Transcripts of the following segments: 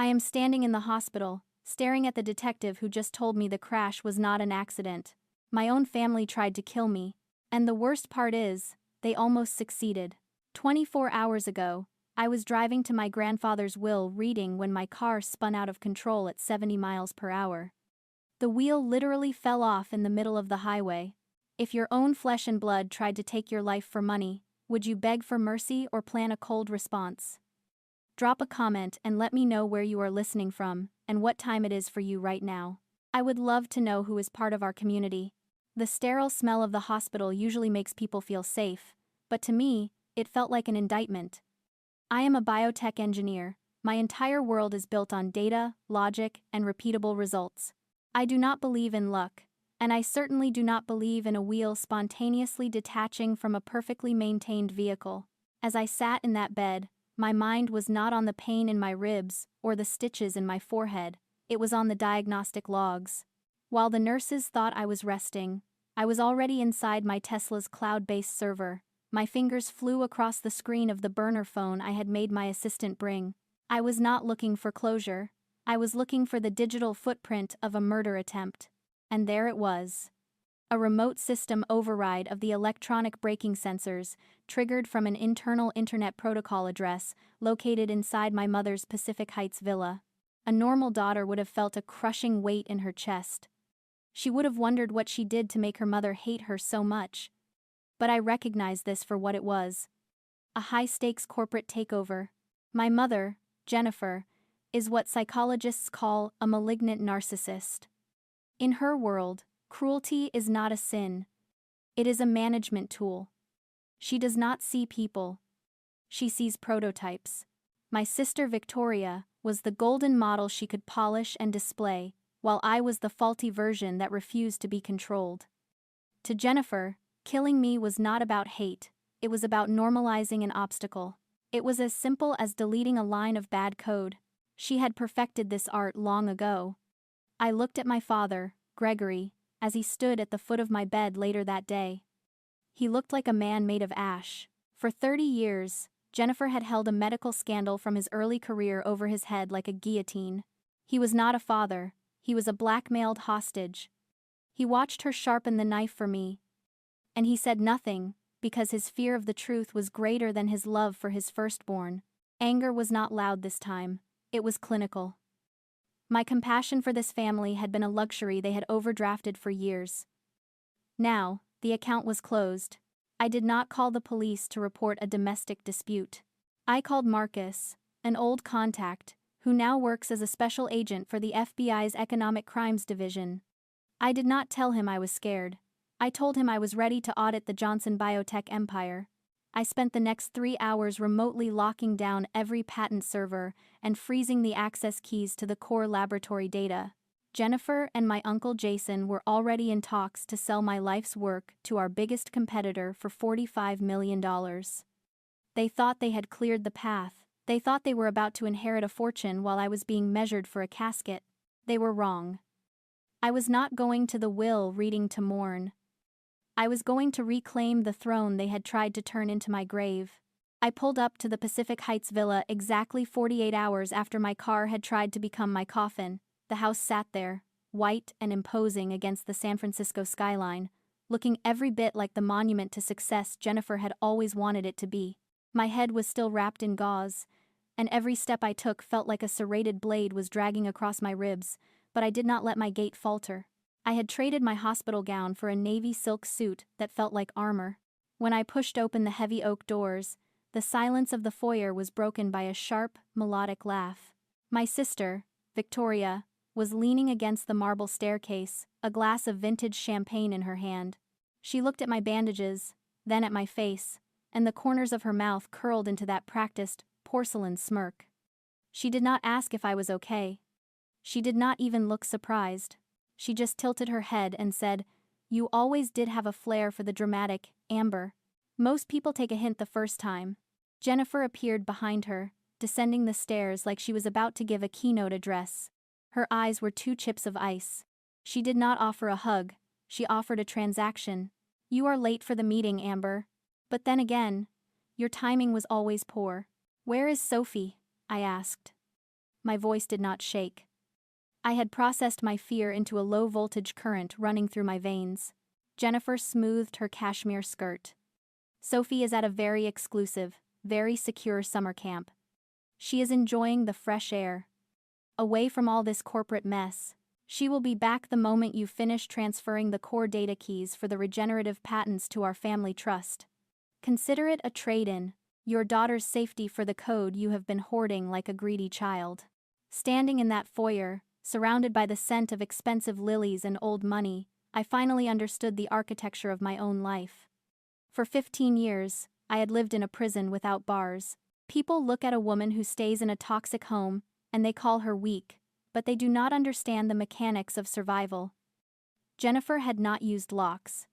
I am standing in the hospital, staring at the detective who just told me the crash was not an accident. My own family tried to kill me. And the worst part is, they almost succeeded. 24 hours ago, I was driving to my grandfather's will reading when my car spun out of control at 70 miles per hour. The wheel literally fell off in the middle of the highway. If your own flesh and blood tried to take your life for money, would you beg for mercy or plan a cold response? Drop a comment and let me know where you are listening from and what time it is for you right now. I would love to know who is part of our community. The sterile smell of the hospital usually makes people feel safe, but to me, it felt like an indictment. I am a biotech engineer. My entire world is built on data, logic, and repeatable results. I do not believe in luck, and I certainly do not believe in a wheel spontaneously detaching from a perfectly maintained vehicle. As I sat in that bed, my mind was not on the pain in my ribs or the stitches in my forehead, it was on the diagnostic logs. While the nurses thought I was resting, I was already inside my Tesla's cloud-based server. My fingers flew across the screen of the burner phone I had made my assistant bring. I was not looking for closure. I was looking for the digital footprint of a murder attempt. And there it was. A remote system override of the electronic braking sensors, triggered from an internal Internet Protocol address located inside my mother's Pacific Heights villa. A normal daughter would have felt a crushing weight in her chest. She would have wondered what she did to make her mother hate her so much. But I recognized this for what it was. A high-stakes corporate takeover. My mother, Jennifer, is what psychologists call a malignant narcissist. In her world, cruelty is not a sin. It is a management tool. She does not see people. She sees prototypes. My sister Victoria was the golden model she could polish and display, while I was the faulty version that refused to be controlled. To Jennifer, killing me was not about hate, it was about normalizing an obstacle. It was as simple as deleting a line of bad code. She had perfected this art long ago. I looked at my father, Gregory, as he stood at the foot of my bed later that day. He looked like a man made of ash. For 30 years, Jennifer had held a medical scandal from his early career over his head like a guillotine. He was not a father, he was a blackmailed hostage. He watched her sharpen the knife for me. And he said nothing, because his fear of the truth was greater than his love for his firstborn. Anger was not loud this time, it was clinical. My compassion for this family had been a luxury they had overdrafted for years. Now, the account was closed. I did not call the police to report a domestic dispute. I called Marcus, an old contact, who now works as a special agent for the FBI's Economic Crimes Division. I did not tell him I was scared. I told him I was ready to audit the Johnson biotech empire. I spent the next 3 hours remotely locking down every patent server and freezing the access keys to the core laboratory data. Jennifer and my uncle Jason were already in talks to sell my life's work to our biggest competitor for $45 million. They thought they had cleared the path. They thought they were about to inherit a fortune while I was being measured for a casket. They were wrong. I was not going to the will reading to mourn. I was going to reclaim the throne they had tried to turn into my grave. I pulled up to the Pacific Heights villa exactly 48 hours after my car had tried to become my coffin. The house sat there, white and imposing against the San Francisco skyline, looking every bit like the monument to success Jennifer had always wanted it to be. My head was still wrapped in gauze, and every step I took felt like a serrated blade was dragging across my ribs, but I did not let my gait falter. I had traded my hospital gown for a navy silk suit that felt like armor. When I pushed open the heavy oak doors, the silence of the foyer was broken by a sharp, melodic laugh. My sister, Victoria, was leaning against the marble staircase, a glass of vintage champagne in her hand. She looked at my bandages, then at my face, and the corners of her mouth curled into that practiced, porcelain smirk. She did not ask if I was okay. She did not even look surprised. She just tilted her head and said, "You always did have a flair for the dramatic, Amber. Most people take a hint the first time." Jennifer appeared behind her, descending the stairs like she was about to give a keynote address. Her eyes were 2 chips of ice. She did not offer a hug, she offered a transaction. "You are late for the meeting, Amber. But then again, your timing was always poor." "Where is Sophie?" I asked. My voice did not shake. I had processed my fear into a low-voltage current running through my veins. Jennifer smoothed her cashmere skirt. Sophie is at a very exclusive, very secure summer camp. She is enjoying the fresh air. Away from all this corporate mess. She will be back the moment you finish transferring the core data keys for the regenerative patents to our family trust. Consider it a trade-in, your daughter's safety for the code you have been hoarding like a greedy child. Standing in that foyer, surrounded by the scent of expensive lilies and old money, I finally understood the architecture of my own life. For 15 years, I had lived in a prison without bars. People look at a woman who stays in a toxic home, and they call her weak, but they do not understand the mechanics of survival. Jennifer had not used locks.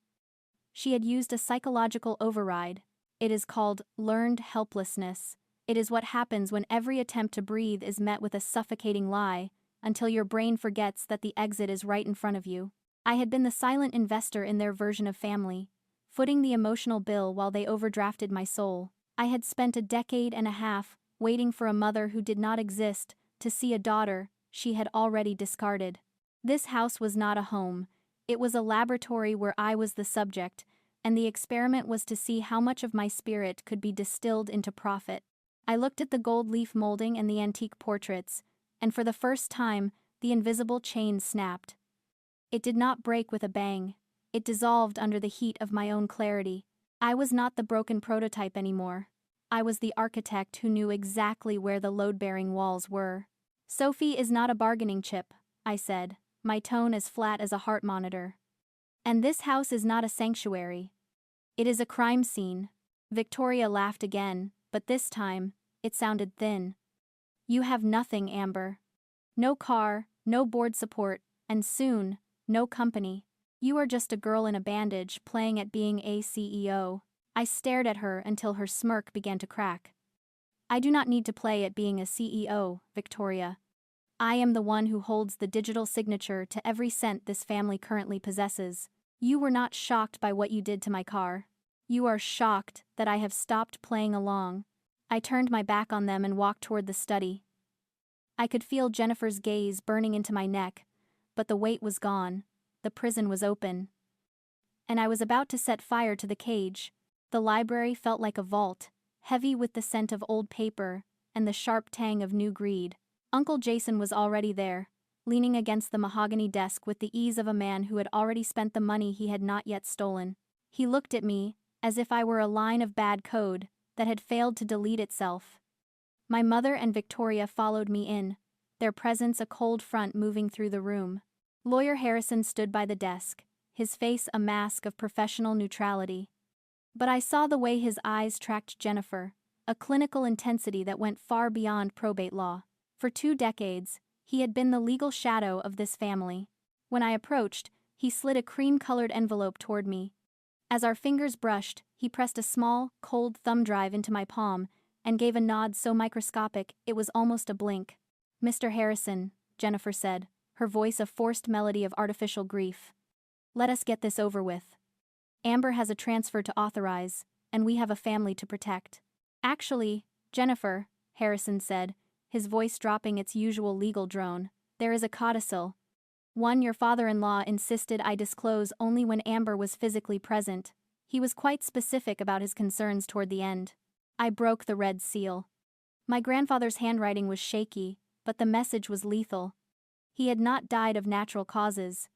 She had used a psychological override. It is called learned helplessness. It is what happens when every attempt to breathe is met with a suffocating lie, until your brain forgets that the exit is right in front of you. I had been the silent investor in their version of family, footing the emotional bill while they overdrafted my soul. I had spent a decade and a half waiting for a mother who did not exist to see a daughter she had already discarded. This house was not a home. It was a laboratory where I was the subject, and the experiment was to see how much of my spirit could be distilled into profit. I looked at the gold leaf molding and the antique portraits, and for the first time, the invisible chain snapped. It did not break with a bang. It dissolved under the heat of my own clarity. I was not the broken prototype anymore. I was the architect who knew exactly where the load-bearing walls were. Sophie is not a bargaining chip, I said, my tone as flat as a heart monitor. And this house is not a sanctuary. It is a crime scene. Victoria laughed again, but this time, it sounded thin. You have nothing, Amber. No car, no board support, and soon, no company. You are just a girl in a bandage playing at being a CEO. I stared at her until her smirk began to crack. I do not need to play at being a CEO, Victoria. I am the one who holds the digital signature to every cent this family currently possesses. You were not shocked by what you did to my car. You are shocked that I have stopped playing along. I turned my back on them and walked toward the study. I could feel Jennifer's gaze burning into my neck, but the weight was gone. The prison was open. And I was about to set fire to the cage. The library felt like a vault, heavy with the scent of old paper and the sharp tang of new greed. Uncle Jason was already there, leaning against the mahogany desk with the ease of a man who had already spent the money he had not yet stolen. He looked at me, as if I were a line of bad code that had failed to delete itself. My mother and Victoria followed me in, their presence a cold front moving through the room. Lawyer Harrison stood by the desk, his face a mask of professional neutrality. But I saw the way his eyes tracked Jennifer, a clinical intensity that went far beyond probate law. For 2 decades, he had been the legal shadow of this family. When I approached, he slid a cream-colored envelope toward me. As our fingers brushed, he pressed a small, cold thumb drive into my palm and gave a nod so microscopic it was almost a blink. "Mr. Harrison," Jennifer said, her voice a forced melody of artificial grief. "Let us get this over with. Amber has a transfer to authorize, and we have a family to protect." "Actually, Jennifer," Harrison said, his voice dropping its usual legal drone, "there is a codicil. One your father-in-law insisted I disclose only when Amber was physically present. He was quite specific about his concerns toward the end." I broke the red seal. My grandfather's handwriting was shaky, but the message was lethal. He had not died of natural causes.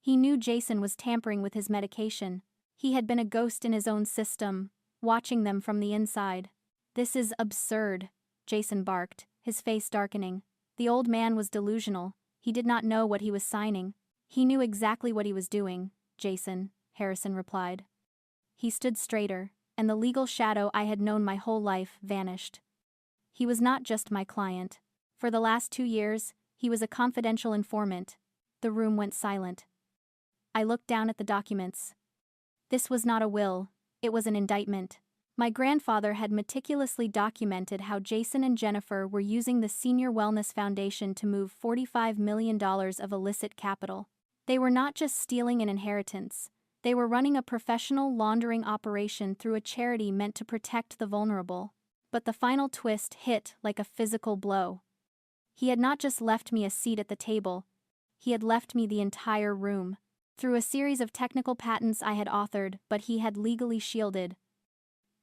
He knew Jason was tampering with his medication. He had been a ghost in his own system, watching them from the inside. "This is absurd," Jason barked, his face darkening. The old man was delusional. He did not know what he was signing. "He knew exactly what he was doing, Jason," Harrison replied. He stood straighter, and the legal shadow I had known my whole life vanished. He was not just my client. For the last 2 years, he was a confidential informant. The room went silent. I looked down at the documents. This was not a will, it was an indictment. My grandfather had meticulously documented how Jason and Jennifer were using the Senior Wellness Foundation to move $45 million of illicit capital. They were not just stealing an inheritance. They were running a professional laundering operation through a charity meant to protect the vulnerable. But the final twist hit like a physical blow. He had not just left me a seat at the table, he had left me the entire room. Through a series of technical patents I had authored but he had legally shielded.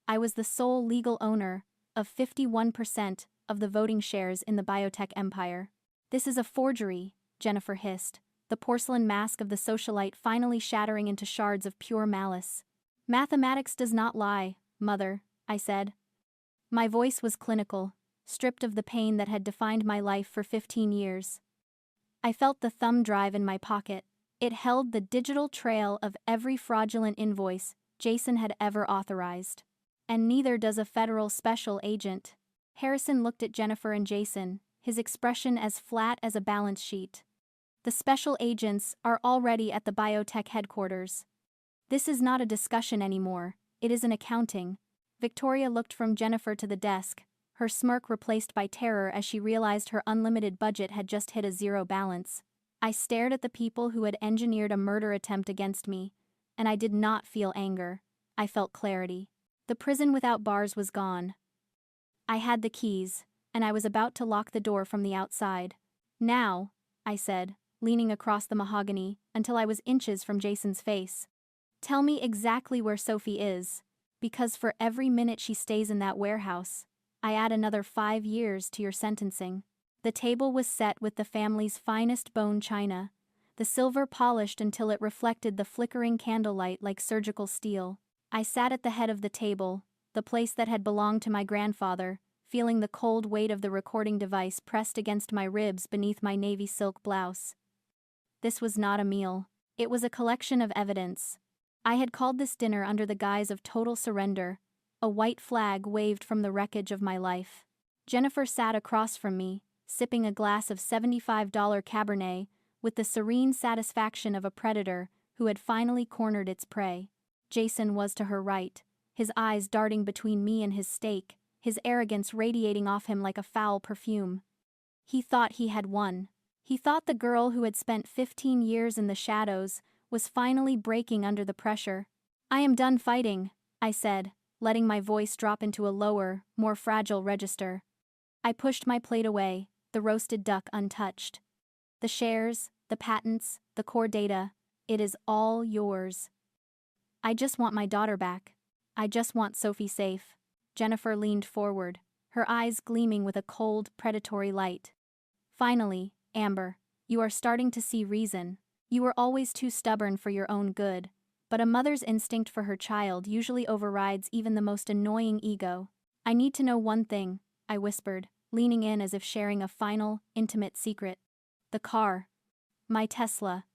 I was the sole legal owner of 51% of the voting shares in the biotech empire. This is a forgery, Jennifer hissed, the porcelain mask of the socialite finally shattering into shards of pure malice. Mathematics does not lie, Mother, I said. My voice was clinical, stripped of the pain that had defined my life for 15 years. I felt the thumb drive in my pocket. It held the digital trail of every fraudulent invoice Jason had ever authorized. And neither does a federal special agent. Harrison looked at Jennifer and Jason, his expression as flat as a balance sheet. The special agents are already at the biotech headquarters. This is not a discussion anymore, it is an accounting. Victoria looked from Jennifer to the desk, her smirk replaced by terror as she realized her unlimited budget had just hit a zero balance. I stared at the people who had engineered a murder attempt against me, and I did not feel anger. I felt clarity. The prison without bars was gone. I had the keys, and I was about to lock the door from the outside. Now, I said, leaning across the mahogany until I was inches from Jason's face. Tell me exactly where Sophie is, because for every minute she stays in that warehouse, I add another 5 years to your sentencing. The table was set with the family's finest bone china, the silver polished until it reflected the flickering candlelight like surgical steel. I sat at the head of the table, the place that had belonged to my grandfather, feeling the cold weight of the recording device pressed against my ribs beneath my navy silk blouse. This was not a meal. It was a collection of evidence. I had called this dinner under the guise of total surrender, a white flag waved from the wreckage of my life. Jennifer sat across from me, sipping a glass of $75 Cabernet, with the serene satisfaction of a predator who had finally cornered its prey. Jason was to her right, his eyes darting between me and his steak, his arrogance radiating off him like a foul perfume. He thought he had won. He thought the girl who had spent 15 years in the shadows was finally breaking under the pressure. I am done fighting, I said, letting my voice drop into a lower, more fragile register. I pushed my plate away, the roasted duck untouched. The shares, the patents, the core data, it is all yours. I just want my daughter back. I just want Sophie safe. Jennifer leaned forward, her eyes gleaming with a cold, predatory light. Finally, Amber, you are starting to see reason. You were always too stubborn for your own good, but a mother's instinct for her child usually overrides even the most annoying ego. I need to know one thing, I whispered, leaning in as if sharing a final, intimate secret. The car. My Tesla.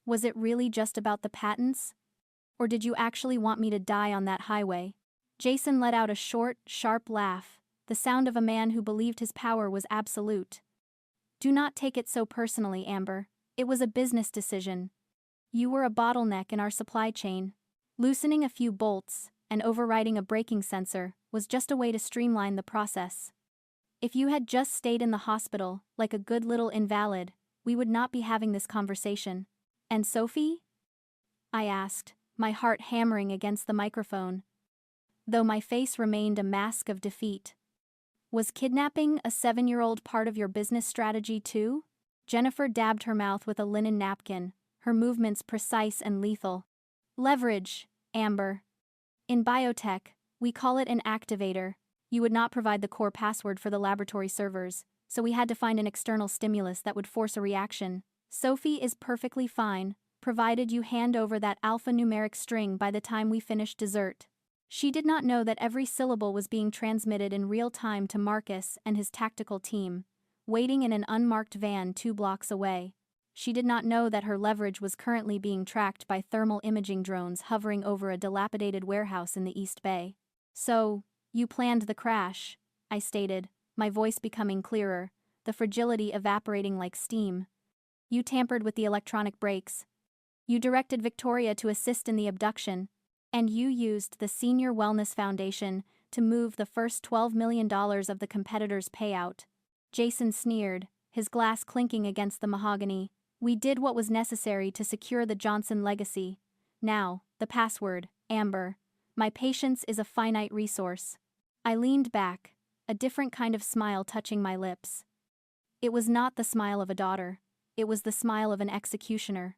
Was it really just about the patents? Or did you actually want me to die on that highway? Jason let out a short, sharp laugh, the sound of a man who believed his power was absolute. Do not take it so personally, Amber. It was a business decision. You were a bottleneck in our supply chain. Loosening a few bolts and overriding a braking sensor was just a way to streamline the process. If you had just stayed in the hospital, like a good little invalid, we would not be having this conversation. And Sophie? I asked, my heart hammering against the microphone, though my face remained a mask of defeat. Was kidnapping a 7-year-old part of your business strategy too? Jennifer dabbed her mouth with a linen napkin, her movements precise and lethal. Leverage, Amber. In biotech, we call it an activator. You would not provide the core password for the laboratory servers, so we had to find an external stimulus that would force a reaction. Sophie is perfectly fine, provided you hand over that alphanumeric string by the time we finish dessert. She did not know that every syllable was being transmitted in real time to Marcus and his tactical team, waiting in an unmarked van 2 blocks away. She did not know that her leverage was currently being tracked by thermal imaging drones hovering over a dilapidated warehouse in the East Bay. So, you planned the crash, I stated, my voice becoming clearer, the fragility evaporating like steam. You tampered with the electronic brakes. You directed Victoria to assist in the abduction, and you used the Senior Wellness Foundation to move the first $12 million of the competitor's payout. Jason sneered, his glass clinking against the mahogany. We did what was necessary to secure the Johnson legacy. Now, the password, Amber. My patience is a finite resource. I leaned back, a different kind of smile touching my lips. It was not the smile of a daughter. It was the smile of an executioner.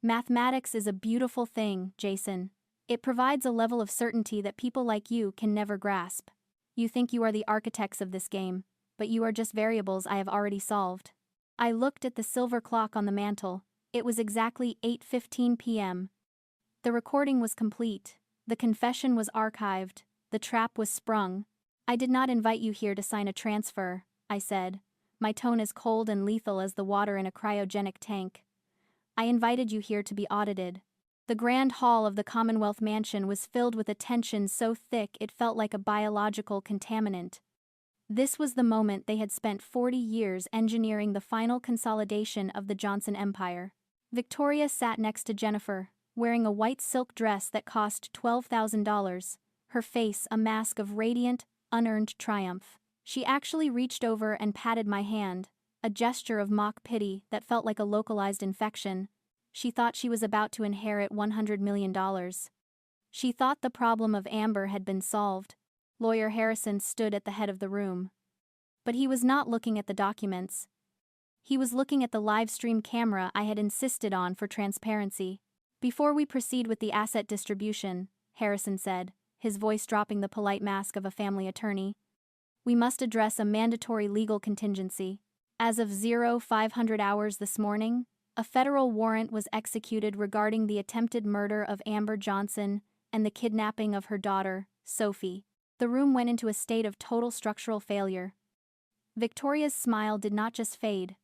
Mathematics is a beautiful thing, Jason. It provides a level of certainty that people like you can never grasp. You think you are the architects of this game, but you are just variables I have already solved. I looked at the silver clock on the mantel. It was exactly 8:15 p.m. The recording was complete. The confession was archived. The trap was sprung. I did not invite you here to sign a transfer, I said, my tone as cold and lethal as the water in a cryogenic tank. I invited you here to be audited. The grand hall of the Commonwealth Mansion was filled with a tension so thick it felt like a biological contaminant. This was the moment they had spent 40 years engineering the final consolidation of the Johnson Empire. Victoria sat next to Jennifer, wearing a white silk dress that cost $12,000, her face a mask of radiant, unearned triumph. She actually reached over and patted my hand, a gesture of mock pity that felt like a localized infection. She thought she was about to inherit $100 million. She thought the problem of Amber had been solved. Lawyer Harrison stood at the head of the room. But he was not looking at the documents. He was looking at the live stream camera I had insisted on for transparency. Before we proceed with the asset distribution, Harrison said, his voice dropping the polite mask of a family attorney, we must address a mandatory legal contingency. As of 0500 hours this morning, a federal warrant was executed regarding the attempted murder of Amber Johnson and the kidnapping of her daughter, Sophie. The room went into a state of total structural failure. Victoria's smile did not just fade.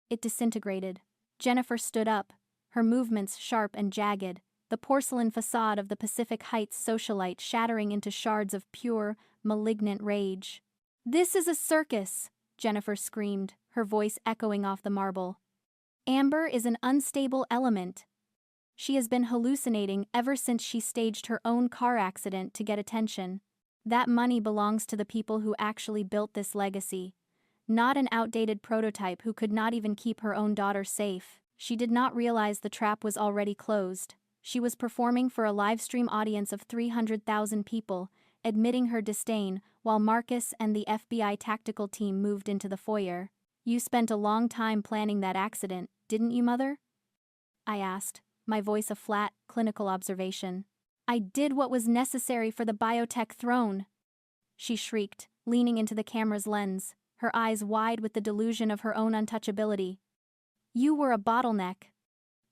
It disintegrated. Jennifer stood up, her movements sharp and jagged, the porcelain facade of the Pacific Heights socialite shattering into shards of pure, malignant rage. "This is a circus!" Jennifer screamed, her voice echoing off the marble. "Amber is an unstable element. She has been hallucinating ever since she staged her own car accident to get attention. That money belongs to the people who actually built this legacy, not an outdated prototype who could not even keep her own daughter safe." She did not realize the trap was already closed. She was performing for a live stream audience of 300,000 people, admitting her disdain, while Marcus and the FBI tactical team moved into the foyer. "You spent a long time planning that accident, didn't you, Mother?" I asked, my voice a flat, clinical observation. "I did what was necessary for the biotech throne," she shrieked, leaning into the camera's lens, her eyes wide with the delusion of her own untouchability. "You were a bottleneck.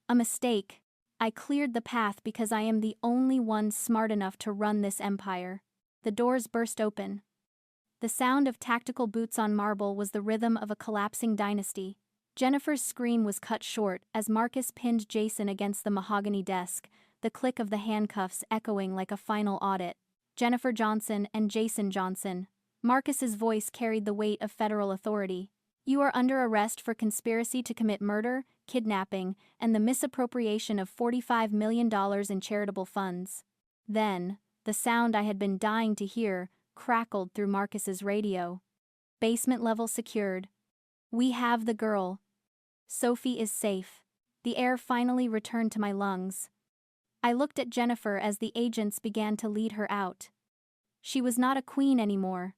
A mistake. I cleared the path because I am the only one smart enough to run this empire." The doors burst open. The sound of tactical boots on marble was the rhythm of a collapsing dynasty. Jennifer's scream was cut short as Marcus pinned Jason against the mahogany desk, the click of the handcuffs echoing like a final audit. Jennifer Johnson and Jason Johnson. Marcus's voice carried the weight of federal authority. "You are under arrest for conspiracy to commit murder, kidnapping, and the misappropriation of $45 million in charitable funds." Then, the sound I had been dying to hear crackled through Marcus's radio. "Basement level secured. We have the girl. Sophie is safe." The air finally returned to my lungs. I looked at Jennifer as the agents began to lead her out. She was not a queen anymore.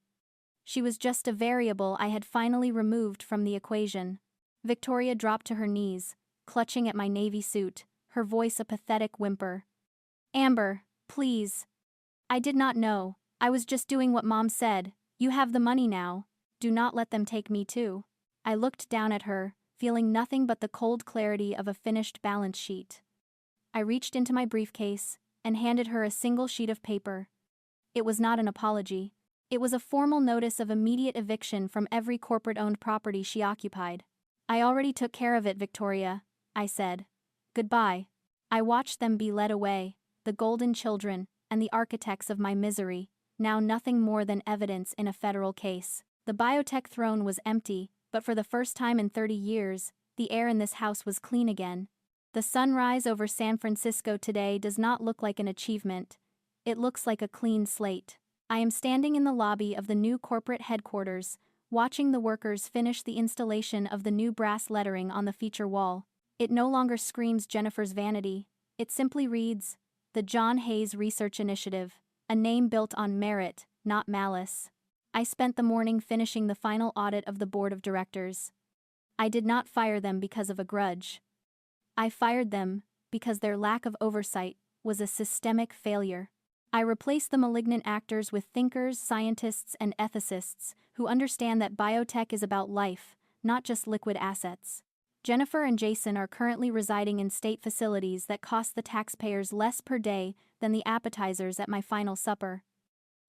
She was just a variable I had finally removed from the equation. Victoria dropped to her knees, clutching at my navy suit, her voice a pathetic whimper. "Amber, please. I did not know. I was just doing what Mom said. You have the money now. Do not let them take me too." I looked down at her, feeling nothing but the cold clarity of a finished balance sheet. I reached into my briefcase and handed her a single sheet of paper. It was not an apology. It was a formal notice of immediate eviction from every corporate-owned property she occupied. "I already took care of it, Victoria," I said. "Goodbye." I watched them be led away, the golden children, and the architects of my misery, now nothing more than evidence in a federal case. The biotech throne was empty, but for the first time in 30 years, the air in this house was clean again. The sunrise over San Francisco today does not look like an achievement. It looks like a clean slate. I am standing in the lobby of the new corporate headquarters, watching the workers finish the installation of the new brass lettering on the feature wall. It no longer screams Jennifer's vanity. It simply reads, "The John Hayes Research Initiative," a name built on merit, not malice. I spent the morning finishing the final audit of the board of directors. I did not fire them because of a grudge. I fired them because their lack of oversight was a systemic failure. I replaced the malignant actors with thinkers, scientists, and ethicists who understand that biotech is about life, not just liquid assets. Jennifer and Jason are currently residing in state facilities that cost the taxpayers less per day than the appetizers at my final supper.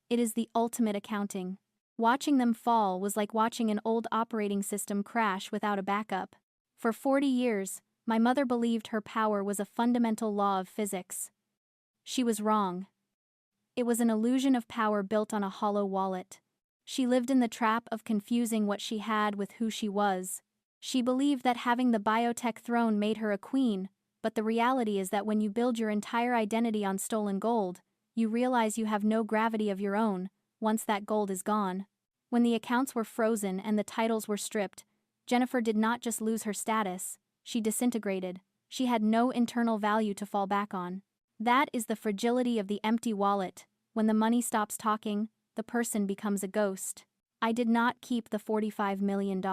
It is the ultimate accounting. Watching them fall was like watching an old operating system crash without a backup. For 40 years, my mother believed her power was a fundamental law of physics. She was wrong. It was an illusion of power built on a hollow wallet. She lived in the trap of confusing what she had with who she was. She believed that having the biotech throne made her a queen, but the reality is that when you build your entire identity on stolen gold, you realize you have no gravity of your own once that gold is gone. When the accounts were frozen and the titles were stripped, Jennifer did not just lose her status, she disintegrated. She had no internal value to fall back on. That is the fragility of the empty wallet. When the money stops talking, the person becomes a ghost. I did not keep the $45 million.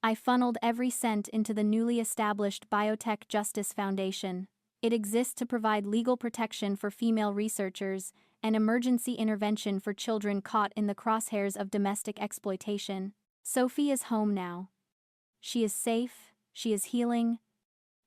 I funneled every cent into the newly established Biotech Justice Foundation. It exists to provide legal protection for female researchers and emergency intervention for children caught in the crosshairs of domestic exploitation. Sophie is home now. She is safe, she is healing,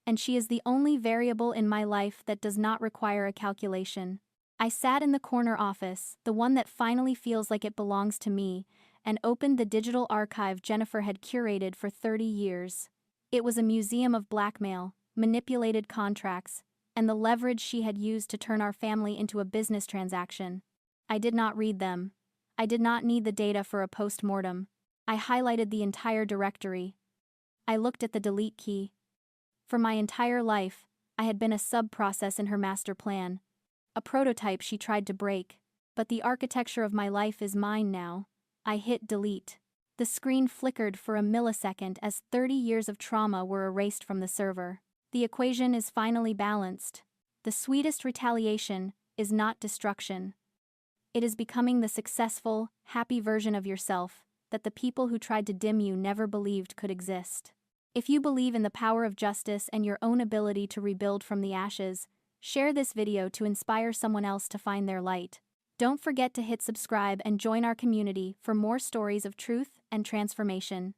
and she is the only variable in my life that does not require a calculation. I sat in the corner office, the one that finally feels like it belongs to me, and opened the digital archive Jennifer had curated for 30 years. It was a museum of blackmail, manipulated contracts, and the leverage she had used to turn our family into a business transaction. I did not read them. I did not need the data for a post-mortem. I highlighted the entire directory. I looked at the delete key. For my entire life, I had been a sub-process in her master plan. A prototype she tried to break. But the architecture of my life is mine now. I hit delete. The screen flickered for a millisecond as 30 years of trauma were erased from the server. The equation is finally balanced. The sweetest retaliation is not destruction. It is becoming the successful, happy version of yourself that the people who tried to dim you never believed could exist. If you believe in the power of justice and your own ability to rebuild from the ashes, share this video to inspire someone else to find their light. Don't forget to hit subscribe and join our community for more stories of truth and transformation.